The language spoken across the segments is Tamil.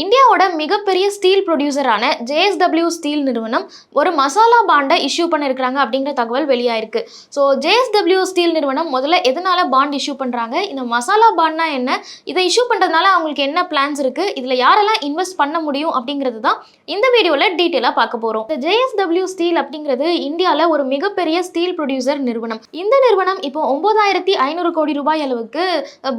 இந்தியாவோட மிகப்பெரிய ஸ்டீல் ப்ரொடியூசரான ஜேஎஸ்டபிள்யூ ஸ்டீல் நிறுவனம் ஒரு மசாலா பாண்டை இஷ்யூ பண்ணியிருக்கிறாங்க அப்படிங்கிற தகவல் வெளியாயிருக்கு. ஸோ ஜேஎஸ்டபிள்யூ ஸ்டீல் நிறுவனம் முதல்ல எதனால பாண்ட் இஷ்யூ பண்ணுறாங்க, இந்த மசாலா பாண்ட்னா என்ன, இதை இஷ்யூ பண்ணுறதுனால அவங்களுக்கு என்ன பிளான்ஸ் இருக்குது, இதில் யாரெல்லாம் இன்வெஸ்ட் பண்ண முடியும் அப்படிங்கிறது தான் இந்த வீடியோவில் டீட்டெயிலாக பார்க்க போகிறோம். இந்த ஜேஎஸ்டபிள்யூ ஸ்டீல் அப்படிங்கிறது இந்தியாவில் ஒரு மிகப்பெரிய ஸ்டீல் ப்ரொடியூசர் நிறுவனம். இந்த நிறுவனம் இப்போ 9,500 கோடி ரூபாய் அளவுக்கு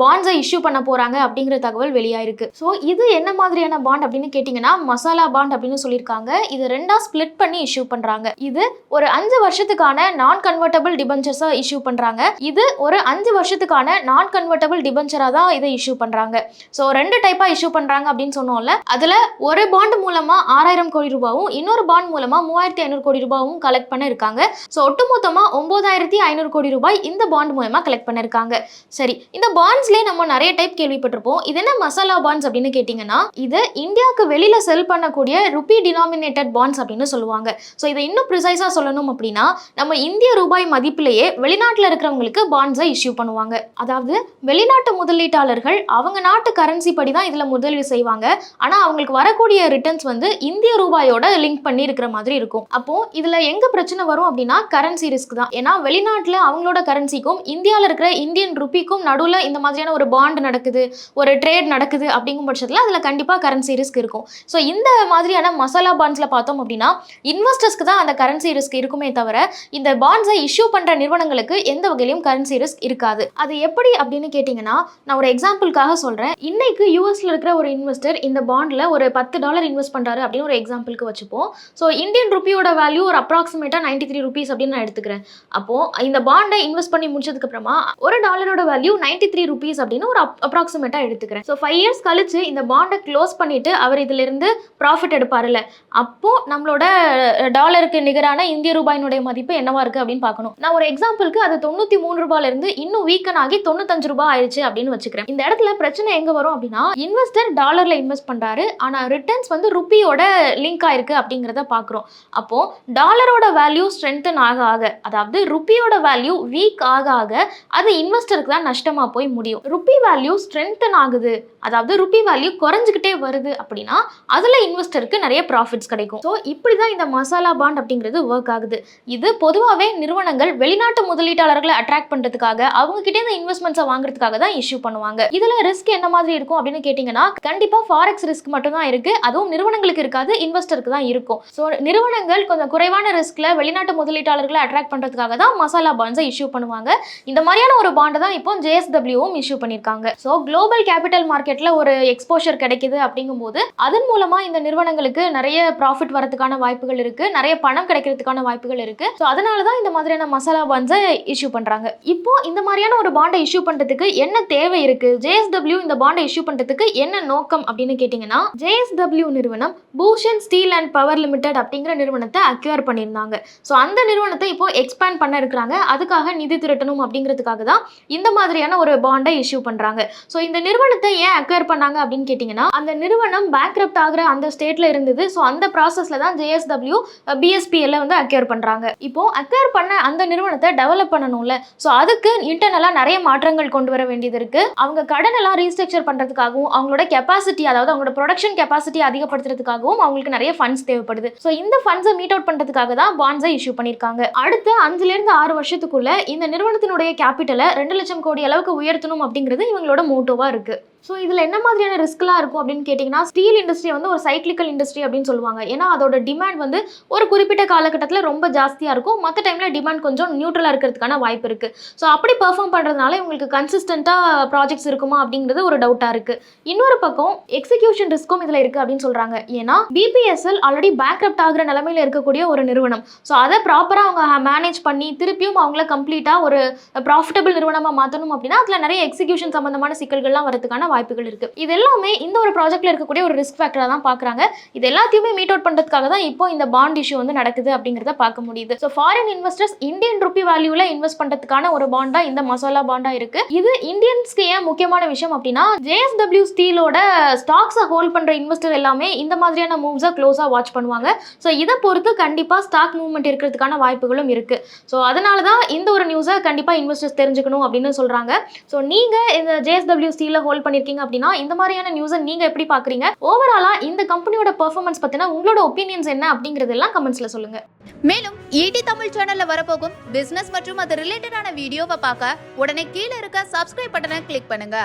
பாண்ட்ஸை இஷ்யூ பண்ண போகிறாங்க அப்படிங்கிற தகவல் வெளியாயிருக்கு. ஸோ இது என்ன மாதிரி பாண்ட் அப்படின்னு கேட்டீங்கன்னா மசாலா பாண்ட் அப்படின்னு சொல்லியிருக்காங்க. இது ரெண்டா ஸ்பிளிட் பண்ணி இஷ்யூ பண்றாங்க. இது ஒரு 5 வருஷத்துக்கான நான் கன்வெர்ட்டபிள் டிபென்ச்சர்ஸா இஷ்யூ பண்றாங்க. இது ஒரு 5 வருஷத்துக்கான நான் கன்வெர்ட்டபிள் டிபென்ச்சரா தான் இதை இஷ்யூ பண்றாங்க. ஸோ ரெண்டு டைப்பா இஷ்யூ பண்றாங்க அப்படின்னு சொன்னோம்ல, அதுல ஒரு பாண்ட் மூலமா 6,000 கோடி ரூபாயும் இன்னொரு பாண்ட் மூலமா 3,500 கோடி ரூபாயும் கலெக்ட் பண்ண இருக்காங்க. ஸோ ஒட்டுமொத்தமா 9,500 கோடி ரூபாய் இந்த பாண்ட் மூலமா கலெக்ட் பண்ணிருக்காங்க. சரி, இந்த பாண்ட்ஸ்லேயே நம்ம நிறைய டைப் கேள்விப்பட்டிருப்போம். இது என்ன மசாலா பாண்ட்ஸ் அப்படின்னு கேட்டீங்கன்னா, இது இந்தியாவுக்கு வெளியில செல் பண்ணக்கூடிய ருபி டினாமினேட்டட் பாண்ட்ஸ் அப்படின்னு சொல்லுவாங்க. ஸோ இதை இன்னும் ப்ரிசைஸா சொல்லணும் அப்படின்னா, நம்ம இந்திய ரூபாய் மதிப்பிலேயே வெளிநாட்டில் இருக்கிறவங்களுக்கு பாண்ட்ஸை இஷ்யூ பண்ணுவாங்க. அதாவது வெளிநாட்டு முதலீட்டாளர்கள் அவங்க நாட்டு கரன்சி படி தான் இதில் முதலீடு செய்வாங்க. ஆனால் அவங்களுக்கு வரக்கூடிய ரிட்டர்ன்ஸ் வந்து இந்திய ரூபாயோட லிங்க் பண்ணி இருக்கிற மாதிரி இருக்கும். அப்போ இதில் எங்க பிரச்சனை வரும் அப்படின்னா கரன்சி ரிஸ்க் தான். ஏன்னா வெளிநாட்டில் அவங்களோட கரன்சிக்கும் இந்தியாவில் இருக்கிற இந்தியன் ருபிக்கும் நடுவில் இந்த மாதிரியான ஒரு பாண்ட் நடக்குது, ஒரு ட்ரேட் நடக்குது அப்படிங்கும் பட்சத்தில் அதில் கண்டிப்பாக கரன்சி ரிஸ்க் இருக்கும். ஸோ இந்த மாதிரியான மசாலா பாண்ட்ஸில் பார்த்தோம் அப்படின்னா இன்வெஸ்டர்ஸ்க்கு தான் அந்த கரன்சி ரிஸ்க் இருக்குமே தவிர இந்த பாண்ட்ஸை இஷ்யூ பண்ணுற நிறுவனங்களுக்கு எந்த வகையிலும் கரன்சி ரிஸ்க் இருக்காது. அது எப்படி அப்படின்னு கேட்டிங்கன்னா, நான் ஒரு எக்ஸாம்பிளுக்காக சொல்கிறேன். இன்னைக்கு யூஎஸ்ல இருக்கிற ஒரு இன்வெஸ்டர் இந்த பாண்டில் ஒரு $10 இன்வெஸ்ட் பண்ணுறாரு அப்படின்னு ஒரு எக்ஸாம்பிளுக்கு வச்சுப்போம். ஸோ இந்தியன் ருப்பியோட வேல்யூ ஒரு அப்ராக்சிமேட்டாக 93 rupees அப்படின்னு நான் எடுத்துக்கிறேன். அப்போது இந்த பாண்டை இன்வெஸ்ட் பண்ணி முடிச்சதுக்கு அப்புறமா ஒரு டாலரோட வேல்யூ 93 rupees அப்படின்னு ஒரு அப்ராக்சிமேட்டாக எடுத்துக்கிறேன். ஸோ 5 years கழிச்சு இந்த பாண்டை க்ளோஸ் பண்ணிட்டு அவர் இதுல இருந்து ப்ராஃபிட் எடுப்பாருல்ல, அப்போ நம்மளோட டாலருக்கு நிகரான இந்திய ரூபாயினுடைய மதிப்பு என்னவா இருக்கு அப்படின்னு பார்க்கணும். நான் ஒரு எக்ஸாம்பிளுக்கு அது 93 ரூபாயில இருந்து இன்னும் வீக்கன் ஆகி 95 ரூபாய் ஆயிடுச்சு அப்படின்னு வச்சுக்கிறேன். இந்த இடத்துல பிரச்சனை எங்க வரும் அப்படின்னா, இன்வெஸ்டர் டாலர்ல இன்வெஸ்ட் பண்றாரு, ஆனா ரிட்டர்ன்ஸ் வந்து ருப்பியோட லிங்க் ஆயிருக்கு அப்படிங்கிறத பார்க்குறோம். அப்போ டாலரோட வேல்யூ ஸ்ட்ரென்தன் ஆக ஆக, அதாவது ருப்பியோட வேல்யூ வீக் ஆக ஆக அது இன்வெஸ்டருக்கு தான் நஷ்டமா போய் முடியும். ருப்பி வேல்யூ ஸ்ட்ரென்தன் ஆகுது, அதாவது ருப்பி வேல்யூ குறைஞ்சிக்கிட்டே வருது அப்படின்னா அதுல இன்வெஸ்டருக்கு நிறைய ப்ராஃபிட்ஸ் கிடைக்கும். ஸோ இப்படி தான் இந்த மசாலா பாண்ட் அப்படிங்கிறது ஒர்க் ஆகுது. இது பொதுவாகவே நிறுவனங்கள் வெளிநாட்டு முதலீட்டாளர்களை அட்ராக்ட் பண்றதுக்காக அவங்க கிட்டே இந்த இன்வெஸ்ட்மெண்ட்ஸை வாங்குறதுக்காக தான் இஷ்யூ பண்ணுவாங்க. இதுல ரிஸ்க் என்ன மாதிரி இருக்கும் அப்படின்னு கேட்டீங்கன்னா, கண்டிப்பா ஃபாரெக்ஸ் ரிஸ்க் மட்டும் தான் இருக்கு. அதுவும் நிறுவனங்களுக்கு இருக்காது, இன்வெஸ்டருக்கு தான் இருக்கும். ஸோ நிறுவனங்கள் கொஞ்சம் குறைவான ரிஸ்க்ல வெளிநாட்டு முதலீட்டாளர்களை அட்ராக்ட் பண்றதுக்காக தான் மசாலா பாண்ட்ஸை இஷ்யூ பண்ணுவாங்க. இந்த மாதிரியான ஒரு பாண்டை தான் இப்போ ஜேஎஸ்டபிள்யூவும் இஷ்யூ பண்ணியிருக்காங்க. ஸோ குளோபல் கேபிட்டல் மார்க்கெட்ல ஒரு எக்ஸ்போஷர் கிடைக்குது அப்படிங்கும்போது அதன் மூலமா இந்த நிறுவனங்களுக்கு நிறைய ப்ராஃபிட் வரதுக்கான வாய்ப்புகள் இருக்கு, நிறைய பணம் கிடைக்கிறதுக்கான வாய்ப்புகள் இருக்கு. ஸோ அதனால தான் இந்த மாதிரியான மசாலா பாண்ட்ஸை இஷ்யூ பண்றாங்க. இப்போ இந்த மாதிரியான ஒரு பாண்டை இஷ்யூ பண்றதுக்கு என்ன தேவை இருக்கு, ஜேஎஸ்டபிள்யூ இந்த பாண்டை இஷ்யூ பண்றதுக்கு என்ன நோக்கம் அப்படின்னு கேட்டீங்கன்னா, ஜேஎஸ்டபிள்யூ நிறுவனம் Bhushan steel and power limited அப்படிங்கிற நிறுவனத்தை அக்வயர் பண்ணியிருந்தாங்க. ஸோ அந்த நிறுவனத்தை இப்போ எக்ஸ்பேண்ட் பண்ண இருக்கிறாங்க. அதுக்காக நிதி திரட்டணும் அப்படிங்கிறதுக்காக தான் இந்த மாதிரியான ஒரு பாண்டை இஷ்யூ பண்றாங்க. ஸோ இந்த நிறுவனத்தை ஏன் அக்வயர் பண்ணாங்க அப்படின்னு கேட்டீங்கன்னா, அந்த நிறுவனம் பேங்க்ரப்ட் ஆகிற அந்த ஸ்டேட்ல இருந்தது. ஸோ அந்த ப்ராசஸ்ல தான் ஜேஎஸ்டபிள்யூ பிஎஸ்பிஎல்ல வந்து அக்வயர் பண்றாங்க. இப்போ அக்வயர் பண்ண அந்த நிறுவனத்தை டெவலப் பண்ணணும்ல, ஸோ அதுக்கு இன்டர்னலா நிறைய மாற்றங்கள் கொண்டு வர வேண்டியது இருக்கு. அவங்க கடன் எல்லாம் ரீஸ்ட்ரக்சர் பண்றதுக்காகவும் அவங்களோட கெப்பாசிட்டி, அதாவது அவங்களோட ப்ரொடக்ஷன் கெப்பாசிட்டி அதிகப்படுத்துறதுக்காகவும் அவங்களுக்கு நிறைய ஃபண்ட்ஸ் தேவைப்படுது. ஸோ இந்த ஃபண்ட்ஸை மீட் அவுட் பண்றதுக்காக தான் பாண்ட்ஸை இஷ்யூ பண்ணியிருக்காங்க. அடுத்த 5 to 6 வருஷத்துக்குள்ள இந்த நிறுவனத்தினுடைய கேபிட்டலை 2 லட்சம் கோடி அளவுக்கு உயர்த்தணும் அப்படிங்கிறது இவங்களோட மோட்டோவா இருக்கு. ஸோ இதில் என்ன மாதிரியான ரிஸ்க்லாம் இருக்கும் அப்படின்னு கேட்டிங்கன்னா, ஸ்டீல் இண்டஸ்ட்ரி வந்து ஒரு சைக்ளிக்கல் இண்டஸ்ட்ரி அப்படின்னு சொல்லுவாங்க. ஏன்னா அதோட டிமாண்ட் வந்து ஒரு குறிப்பிட்ட காலகட்டத்தில் ரொம்ப ஜாஸ்தியாக இருக்கும், மற்ற டைமில் டிமாண்ட் கொஞ்சம் நியூட்ரலாக இருக்கிறதுக்கான வாய்ப்பு இருக்குது. ஸோ அப்படி பெர்ஃபார்ம் பண்ணுறதுனால இவங்களுக்கு கன்சிஸ்டண்ட்டாக ப்ராஜெக்ட்ஸ் இருக்குமா அப்படிங்கிறது ஒரு டவுட்டாக இருக்குது. இன்னொரு பக்கம் எக்ஸிக்யூஷன் ரிஸ்க்கும் இதில் இருக்குது அப்படின்னு சொல்கிறாங்க. ஏன்னா பிபிஎஸ்எல் ஆல்ரெடி பேங்க்ரப்ட் ஆகிற நிலைமையில் இருக்கக்கூடிய ஒரு நிறுவனம். ஸோ அதை ப்ராப்பராக அவங்க மேனேஜ் பண்ணி திருப்பியும் அவங்கள கம்ப்ளீட்டாக ஒரு ப்ராஃபிட்டபிள் நிறுவனமாக மாற்றணும் அப்படின்னா அதில் நிறைய எக்ஸிக்யூஷன் சம்பந்தமான சிக்கல்கள்லாம் வரதுக்கான வாய்ப்புகள் இருக்கு. இது எல்லாமே இந்த ஒரு ப்ராஜெக்ட்ல இருக்கக்கூடிய ஒரு ரிஸ்க் ஃபேக்டரா தான் பார்க்கறாங்க. இது எல்லாத்தையுமே மீட் அவுட் பண்றதுக்காக தான் இப்போ இந்த பாண்ட் இஷ்யூ வந்து நடக்குது அப்படிங்கறத பார்க்க முடியுது. So foreign investors Indian rupee வேல்யூல இன்வெஸ்ட் பண்றதுக்கான ஒரு பாண்டா இந்த மசாலா பாண்டா இருக்கு. இது இந்தியன்ஸ்க்கு ஏன் முக்கியமான விஷயம் அப்படின்னா, ஜேஎஸ்டபிள்யூ ஸ்டீலோட ஸ்டாக்ஸை ஹோல்ட் பண்ற இன்வெஸ்டர் எல்லாமே இந்த மாதிரியான மூவ்ஸை க்ளோஸா வாட்ச் பண்ணுவாங்க. ஸோ இதை பொறுத்து கண்டிப்பா ஸ்டாக் மூவ்மெண்ட் இருக்கிறதுக்கான வாய்ப்புகளும் இருக்கு. ஸோ அதனால தான் இந்த ஒரு நியூஸை கண்டிப்பா இன்வெஸ்டர்ஸ் தெரிஞ்சுக்கணும் அப்படின்னு சொல்றாங்க. ஸோ நீங்க இந்த ஜேஎஸ்டபிள்யூ ஸ்டீல ஹோல்ட் பண்ணி இருக்கீங்க அப்படின்னா இந்த மாதிரியான நியூஸை நீங்க எப்படி பாக்குறீங்க, ஓவராலா இந்த கம்பெனியோட பெர்ஃபார்மன்ஸ் பத்தின உங்களோட ஒப்பீனியன்ஸ் என்ன அப்படிங்கறதெல்லாம் கமெண்ட்ஸ்ல சொல்லுங்க. மேலும் ஈடி தமிழ் சேனல்ல வரப்போகும் பிசினஸ் மற்றும் அது ரிலேட்டடான வீடியோவை பார்க்க உடனே கீழே இருக்க சப்ஸ்கிரைப் பட்டனை கிளிக் பண்ணுங்க.